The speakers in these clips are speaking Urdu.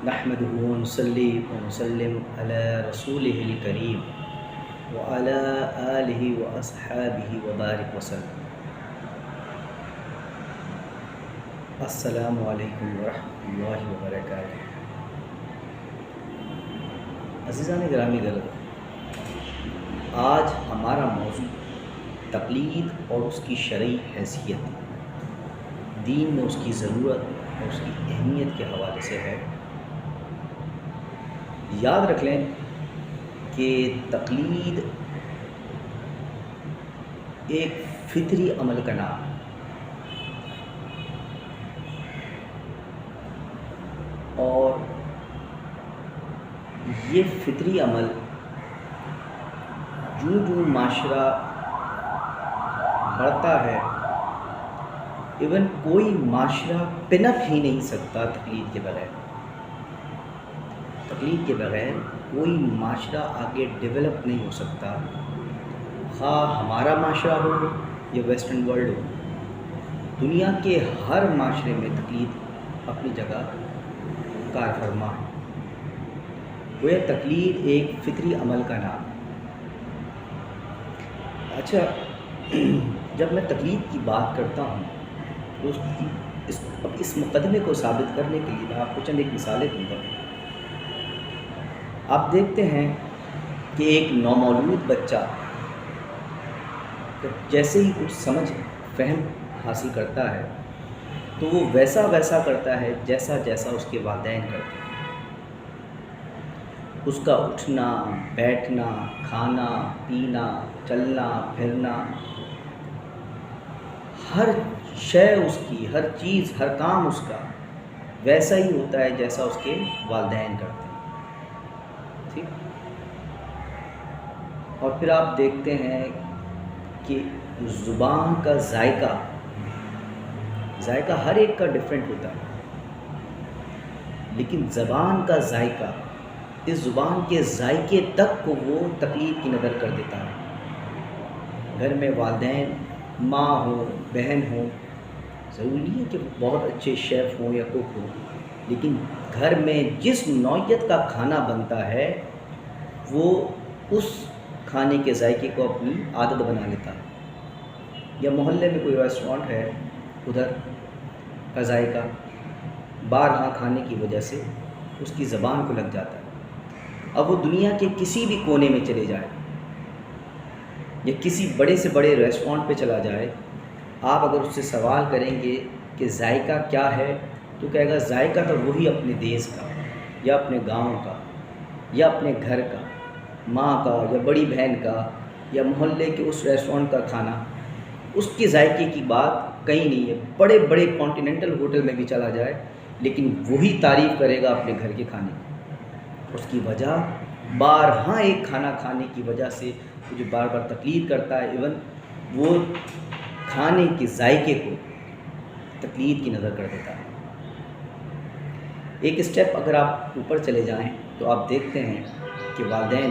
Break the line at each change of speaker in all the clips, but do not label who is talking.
نحمده ونصلي ونسلم على رسوله الكريم وعلى آله وأصحابه وبارك وسلم. السلام علیکم ورحمۃ اللہ وبرکاتہ. عزیزان گرامی گرامی، آج ہمارا موضوع تقلید اور اس کی شرعی حیثیت، دین میں اس کی ضرورت اور اس کی اہمیت کے حوالے سے ہے. یاد رکھ لیں کہ تقلید ایک فطری عمل کا نام ہے، اور یہ فطری عمل جو معاشرہ بڑھتا ہے، ایون کوئی معاشرہ پنپ ہی نہیں سکتا تقلید کے بغیر. تقلید کے بغیر کوئی معاشرہ آگے ڈیولپ نہیں ہو سکتا، خواہ ہمارا معاشرہ ہو یا ویسٹرن ورلڈ ہو. دنیا کے ہر معاشرے میں تقلید اپنی جگہ کار فرما ہے. وہ تقلید ایک فطری عمل کا نام ہے. اچھا، جب میں تقلید کی بات کرتا ہوں تو اس مقدمے کو ثابت کرنے کے لیے میں آپ کو چند ایک مثالیں دوں گا. آپ دیکھتے ہیں کہ ایک نومولود بچہ جیسے ہی کچھ سمجھ فہم حاصل کرتا ہے تو وہ ویسا کرتا ہے جیسا اس کے والدین کرتے ہیں. اس کا اٹھنا بیٹھنا، کھانا پینا، چلنا پھرنا، ہر شے اس کی، ہر چیز، ہر کام اس کا ویسا ہی ہوتا ہے جیسا اس کے والدین کرتے ہیں. ٹھیک. اور پھر آپ دیکھتے ہیں کہ زبان کا ذائقہ ہر ایک کا ڈیفرنٹ ہوتا ہے، لیکن زبان کا ذائقہ، اس زبان کے ذائقے تک کو وہ تقلید کی نظر کر دیتا ہے. گھر میں والدین، ماں ہو، بہن ہو، ضروری نہیں ہے کہ بہت اچھے شیف ہوں یا کوک ہوں، لیکن گھر میں جس نوعیت کا کھانا بنتا ہے وہ اس کھانے کے ذائقے کو اپنی عادت بنا لیتا ہے. یا محلے میں کوئی ریسٹورانٹ ہے، ادھر کا ذائقہ بارہا کھانے کی وجہ سے اس کی زبان کو لگ جاتا ہے. اب وہ دنیا کے کسی بھی کونے میں چلے جائے یا کسی بڑے سے بڑے ریسٹورانٹ پہ چلا جائے، آپ اگر اس سے سوال کریں گے کہ ذائقہ کیا ہے تو کہے گا ذائقہ تو وہی اپنے دیس کا یا اپنے گاؤں کا یا اپنے گھر کا، ماں کا یا بڑی بہن کا یا محلے کے اس ریسٹورانٹ کا کھانا. اس کے ذائقے کی بات کہیں نہیں ہے. بڑے بڑے کانٹیننٹل ہوٹل میں بھی چلا جائے لیکن وہی تعریف کرے گا اپنے گھر کے کھانے کی. اس کی وجہ بارہا ایک کھانا کھانے کی وجہ سے وہ جو بار بار تقلید کرتا ہے، ایون وہ کھانے کے ذائقے کو تقلید کی نظر کر دیتا ہے. ایک اسٹیپ اگر آپ اوپر چلے جائیں تو آپ دیکھتے ہیں کہ والدین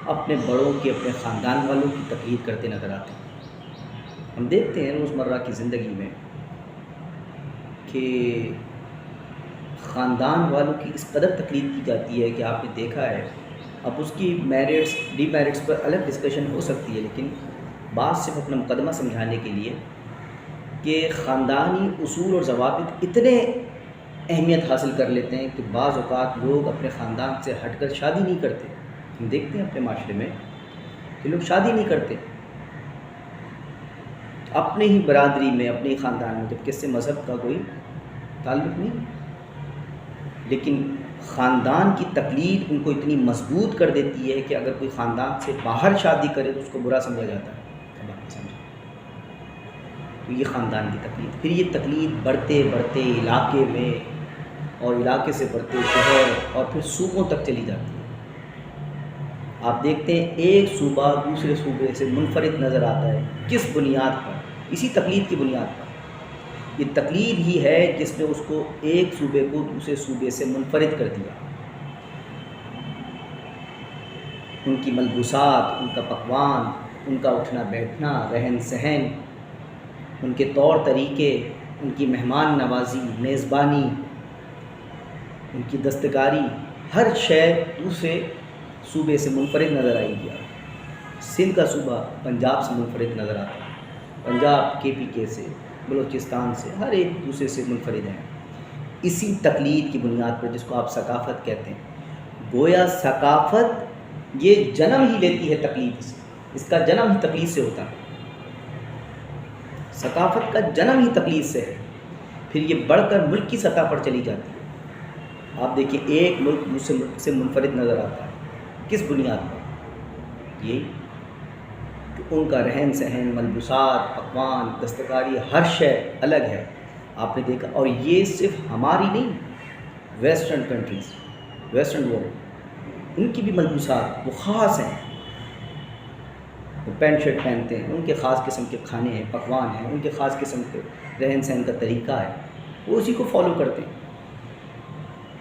اپنے بڑوں کی، اپنے خاندان والوں کی تقلید کرتے نظر آتے ہیں. ہم دیکھتے ہیں روزمرہ کی زندگی میں کہ خاندان والوں کی اس قدر تقلید کی جاتی ہے کہ آپ نے دیکھا ہے. اب اس کی میرٹس ڈی میرٹس پر الگ ڈسکشن ہو سکتی ہے، لیکن بات صرف اپنا مقدمہ سمجھانے کے لیے کہ خاندانی اصول اور ضوابط اتنے اہمیت حاصل کر لیتے ہیں کہ بعض اوقات لوگ اپنے خاندان سے ہٹ کر شادی نہیں کرتے. ہم دیکھتے ہیں اپنے معاشرے میں کہ لوگ شادی نہیں کرتے اپنے ہی برادری میں، اپنے ہی خاندان میں، جبکہ اس سے مذہب کا کوئی تعلق نہیں، لیکن خاندان کی تقلید ان کو اتنی مضبوط کر دیتی ہے کہ اگر کوئی خاندان سے باہر شادی کرے تو اس کو برا سمجھا جاتا ہے. تو یہ خاندان کی تقلید. پھر یہ تقلید بڑھتے علاقے میں، اور علاقے سے بڑھتے شہر اور پھر صوبوں تک چلی جاتی ہے. آپ دیکھتے ہیں ایک صوبہ دوسرے صوبے سے منفرد نظر آتا ہے. کس بنیاد پر؟ اسی تقلید کی بنیاد پر. یہ تقلید ہی ہے جس نے اس کو ایک صوبے کو دوسرے صوبے سے منفرد کر دیا. ان کی ملبوسات، ان کا پکوان، ان کا اٹھنا بیٹھنا، رہن سہن، ان کے طور طریقے، ان کی مہمان نوازی، میزبانی، ان کی دستکاری ہر شے دوسرے صوبے سے منفرد نظر آئی گیا. سندھ کا صوبہ پنجاب سے منفرد نظر آتا ہے, پنجاب KPK سے, بلوچستان سے, ہر ایک دوسرے سے منفرد ہیں. اسی تقلید کی بنیاد پر جس کو آپ ثقافت کہتے ہیں, گویا ثقافت یہ جنم ہی لیتی ہے تقلید سے, اس کا جنم ہی تقلید سے ہوتا ہے. ثقافت کا جنم ہی تقلید سے ہے, پھر یہ بڑھ کر ملک کی سطح پر چلی جاتی ہے. آپ دیکھیں ایک ملک دوسرے ملک سے منفرد نظر آتا ہے, کس بنیاد پر؟ یہ کہ ان کا رہن سہن, ملبوسات, پکوان, دستکاری, ہر شے الگ ہے. آپ نے دیکھا, اور یہ صرف ہماری نہیں, ویسٹرن کنٹریز, ویسٹرن ورلڈ, ان کی بھی ملبوسات وہ خاص ہیں. وہ پینٹ شرٹ پہنتے ہیں, ان کے خاص قسم کے کھانے ہیں, پکوان ہیں, ان کے خاص قسم کے رہن سہن کا طریقہ ہے, وہ اسی کو فالو کرتے ہیں.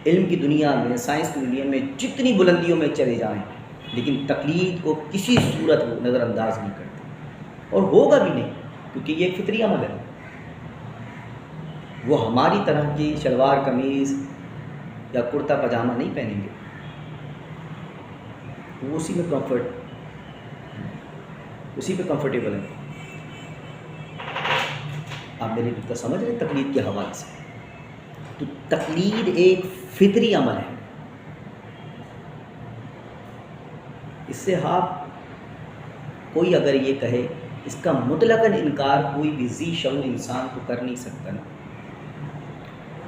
علم کی دنیا میں, سائنس کی دنیا میں جتنی بلندیوں میں چلے جائیں, لیکن تقلید کو کسی صورت وہ نظر انداز نہیں کرتے, اور ہوگا بھی نہیں, کیونکہ یہ ایک فطری عمل ہے. وہ ہماری طرح کی شلوار قمیض یا کرتا پاجامہ نہیں پہنیں گے, وہ اسی میں کمفرٹیبل ہیں. آپ میری بات سمجھ رہے ہیں تقلید کے حوالے سے؟ تو تقلید ایک فطری عمل ہے. اس سے آپ کوئی اگر یہ کہے, اس کا مطلقاً انکار کوئی بھی ذی شعور انسان کو کر نہیں سکتا نا.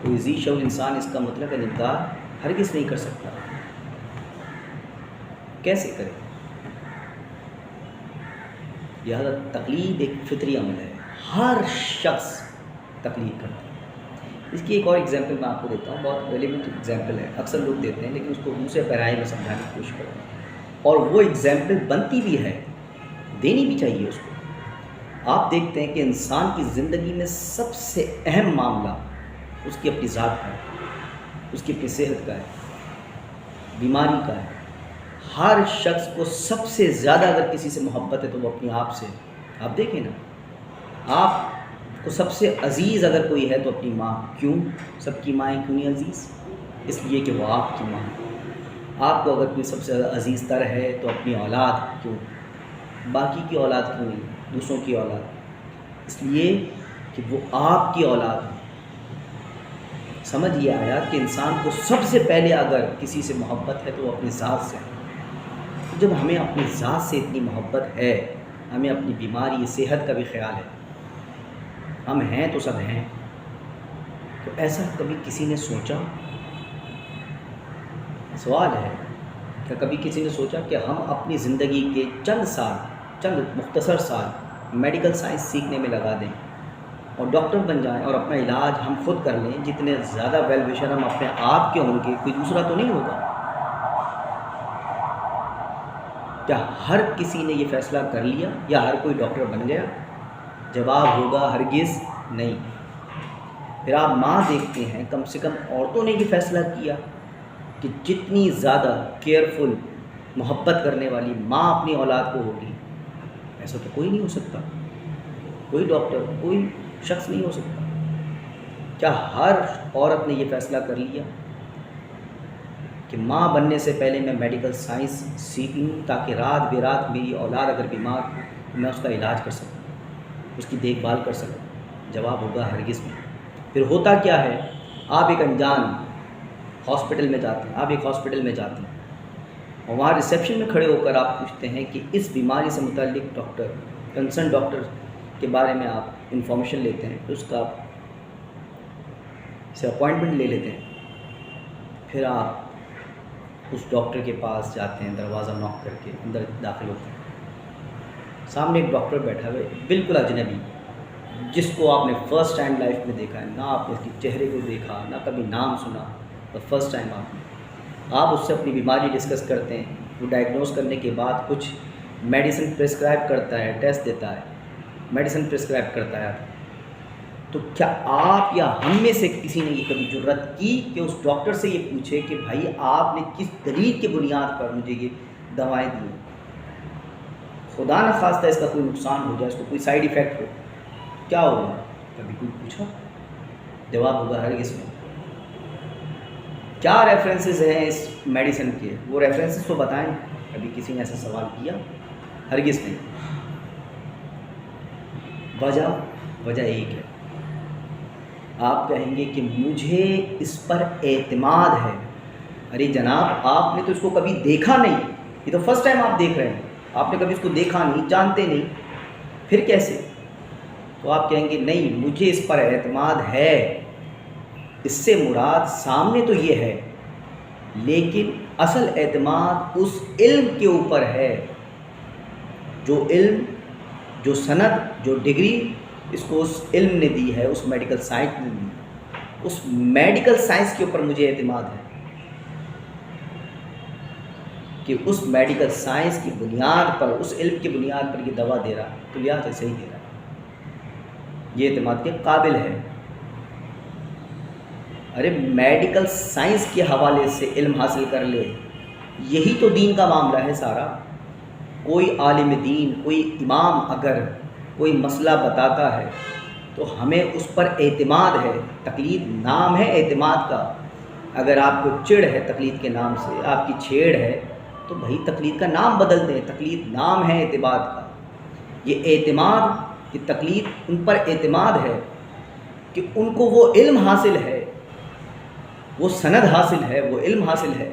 کوئی ذی شعور انسان اس کا مطلقاً انکار ہرگز نہیں کر سکتا. کیسے کرے؟ لہٰذا تقلید ایک فطری عمل ہے, ہر شخص تقلید کرتا ہے. اس کی ایک اور ایگزامپل میں آپ کو دیتا ہوں, بہت ریلیونٹ ایگزامپل ہے, اکثر لوگ دیتے ہیں لیکن اس کو دوسرے پیرائے میں سمجھانے کی کوشش کرتے ہیں, اور وہ ایگزامپل بنتی بھی ہے, دینی بھی چاہیے اس کو. آپ دیکھتے ہیں کہ انسان کی زندگی میں سب سے اہم معاملہ اس کی اپنی ذات کا ہے, اس کی اپنی صحت کا ہے, بیماری کا ہے. ہر شخص کو سب سے زیادہ اگر کسی سے محبت ہے تو وہ اپنے آپ سے. آپ دیکھیں نا, آپ کو سب سے عزیز اگر کوئی ہے تو اپنی ماں. کیوں؟ سب کی مائیں کیوں نہیں عزیز؟ اس لیے کہ وہ آپ کی ماں. آپ کو اگر کوئی سب سے زیادہ عزیز تر ہے تو اپنی اولاد. کیوں؟ باقی کی اولاد کیوں نہیں, دوسروں کی اولاد؟ اس لیے کہ وہ آپ کی اولاد ہے. سمجھ یہ آیا کہ انسان کو سب سے پہلے اگر کسی سے محبت ہے تو وہ اپنی ذات سے ہے. جب ہمیں اپنی ذات سے اتنی محبت ہے, ہمیں اپنی بیماری صحت کا بھی خیال ہے, ہم ہیں تو سب ہیں, تو ایسا کبھی کسی نے سوچا؟ سوال ہے کہ کبھی کسی نے سوچا کہ ہم اپنی زندگی کے چند مختصر سال میڈیکل سائنس سیکھنے میں لگا دیں اور ڈاکٹر بن جائیں اور اپنا علاج ہم خود کر لیں؟ جتنے زیادہ ویل وشر ہم اپنے آپ کے ہوں گے, کوئی دوسرا تو نہیں ہوگا. کیا ہر کسی نے یہ فیصلہ کر لیا یا ہر کوئی ڈاکٹر بن گیا؟ جواب ہوگا ہرگز نہیں. پھر آپ ماں دیکھتے ہیں, کم سے کم عورتوں نے یہ فیصلہ کیا کہ جتنی زیادہ کیئرفل, محبت کرنے والی ماں اپنی اولاد کو ہوگی, ایسا تو کوئی نہیں ہو سکتا, کوئی ڈاکٹر, کوئی شخص نہیں ہو سکتا. کیا ہر عورت نے یہ فیصلہ کر لیا کہ ماں بننے سے پہلے میں میڈیکل سائنس سیکھ لوں تاکہ رات بے رات میری اولاد اگر بیمار ہو تو میں اس کا علاج کر سکوں, اس کی دیکھ بھال کر سکوں؟ جواب ہوگا ہرگز نہیں. پھر ہوتا کیا ہے, آپ ایک انجان ہاسپٹل میں جاتے ہیں, آپ ایک ہاسپٹل میں جاتے ہیں اور وہاں ریسیپشن میں کھڑے ہو کر آپ پوچھتے ہیں کہ اس بیماری سے متعلق ڈاکٹر, کنسرن ڈاکٹر کے بارے میں آپ انفارمیشن لیتے ہیں, اس کا سے اپوائنٹمنٹ لے لیتے ہیں. پھر آپ اس ڈاکٹر کے پاس جاتے ہیں, دروازہ ناک کر کے اندر داخل ہوتے ہیں. سامنے ایک ڈاکٹر بیٹھا ہوئے, بالکل اجنبی, جس کو آپ نے فرسٹ ٹائم لائف میں دیکھا ہے, نہ آپ نے اس کے چہرے کو دیکھا, نہ کبھی نام سنا, تو فرسٹ ٹائم آپ اس سے اپنی بیماری ڈسکس کرتے ہیں. وہ ڈائگنوز کرنے کے بعد کچھ میڈیسن پرسکرائب کرتا ہے, ٹیسٹ دیتا ہے, میڈیسن پرسکرائب کرتا ہے. تو کیا آپ یا ہم میں سے کسی نے یہ کبھی جرات کی کہ اس ڈاکٹر سے یہ پوچھے کہ بھائی آپ نے کس دلیل کے بنیاد پر مجھے یہ دوائیں دی؟ خدا نہ خواستہ اس کا کوئی نقصان ہو جائے, اس کو کوئی سائیڈ ایفیکٹ ہو, کیا ہوگا؟ کبھی کوئی پوچھا؟ جواب ہوگا ہرگز نہیں. کیا ریفرنسز ہیں اس میڈیسن کے؟ وہ ریفرنسز تو بتائیں. کبھی کسی نے ایسا سوال کیا؟ ہرگز نہیں. وجہ ایک ہے. آپ کہیں گے کہ مجھے اس پر اعتماد ہے. ارے جناب، آپ نے تو اس کو کبھی دیکھا نہیں، یہ تو فرسٹ ٹائم آپ دیکھ رہے ہیں. آپ نے کبھی اس کو دیکھا نہیں، جانتے نہیں، پھر کیسے؟ تو آپ کہیں گے نہیں، مجھے اس پر اعتماد ہے. اس سے مراد سامنے تو یہ ہے، لیکن اصل اعتماد اس علم کے اوپر ہے. جو علم، جو سند، جو ڈگری اس کو اس علم نے دی ہے، اس میڈیکل سائنس نے دی، اس میڈیکل سائنس کے اوپر مجھے اعتماد ہے کہ اس میڈیکل سائنس کی بنیاد پر، اس علم کی بنیاد پر یہ دوا دے رہا، تو لہٰذا صحیح دے رہا، یہ اعتماد کے قابل ہے. ارے میڈیکل سائنس کے حوالے سے علم حاصل کر لے، یہی تو دین کا معاملہ ہے سارا. کوئی عالم دین، کوئی امام اگر کوئی مسئلہ بتاتا ہے تو ہمیں اس پر اعتماد ہے. تقلید نام ہے اعتماد کا. اگر آپ کو چڑ ہے تقلید کے نام سے، آپ کی چھیڑ ہے، تو بھائی تقلید کا نام بدل دیں. تقلید نام ہے اعتماد کا. یہ اعتماد کہ تقلید ان پر اعتماد ہے کہ ان کو وہ علم حاصل ہے، وہ سند حاصل ہے، وہ علم حاصل ہے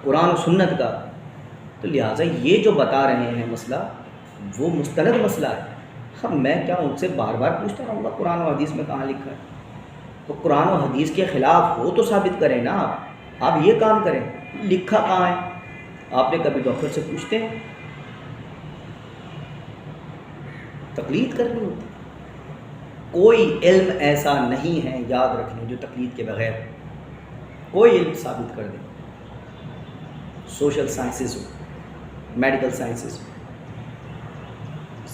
قرآن و سنت کا. تو لہٰذا یہ جو بتا رہے ہیں مسئلہ، وہ مستند مسئلہ ہے. اب میں کیا ان سے بار بار پوچھتا رہوں گا قرآن و حدیث میں کہاں لکھا ہے؟ تو قرآن و حدیث کے خلاف ہو تو ثابت کریں نا. آپ یہ کام کریں، لکھا کہاں ہے؟ آپ نے کبھی ڈاکٹر سے پوچھتے ہیں؟ تقلید کرنی ہوتی. کوئی علم ایسا نہیں ہے، یاد رکھ لیں، جو تقلید کے بغیر کوئی علم ثابت کر دیں. سوشل سائنسز ہو، میڈیکل سائنسز ہو،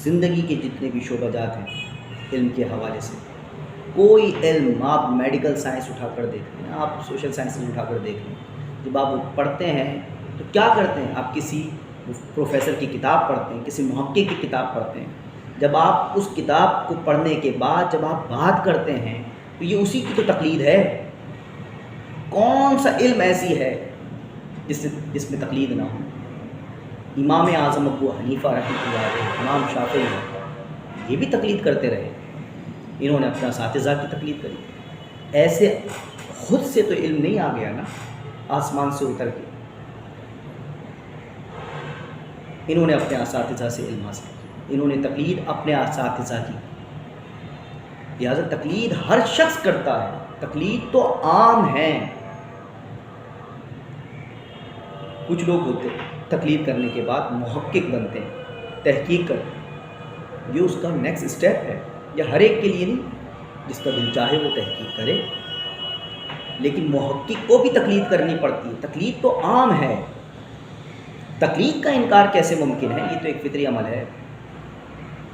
زندگی کے جتنے بھی شعبہ جات ہیں علم کے حوالے سے، کوئی علم آپ میڈیکل سائنس اٹھا کر دیکھ لیں، آپ سوشل سائنسز اٹھا کر دیکھ لیں. جب آپ پڑھتے ہیں تو کیا کرتے ہیں؟ آپ کسی پروفیسر کی کتاب پڑھتے ہیں، کسی محقق کی کتاب پڑھتے ہیں. جب آپ اس کتاب کو پڑھنے کے بعد جب آپ بات کرتے ہیں تو یہ اسی کی تو تقلید ہے. کون سا علم ایسی ہے جس میں تقلید نہ ہو؟ امام اعظم ابو حنیفہ رحمۃ اللہ علیہ، امام شافعی، یہ بھی تقلید کرتے رہے. انہوں نے اپنا اساتذہ کی تقلید کری. ایسے خود سے تو علم نہیں آ گیا نا آسمان سے اتر کے. انہوں نے اپنے اساتذہ سے علم حاصل کیا، انہوں نے تقلید اپنے اساتذہ کی. لہٰذا تقلید ہر شخص کرتا ہے. تقلید تو عام ہے. کچھ لوگ ہوتے ہیں تقلید کرنے کے بعد محقق بنتے ہیں، تحقیق کرتے ہیں. یہ اس کا نیکسٹ اسٹیپ ہے. یہ ہر ایک کے لیے نہیں، جس کا دل چاہے وہ تحقیق کرے. لیکن محقق کو بھی تقلید کرنی پڑتی ہے. تقلید تو عام ہے. تقلید کا انکار کیسے ممکن ہے؟ یہ تو ایک فطری عمل ہے.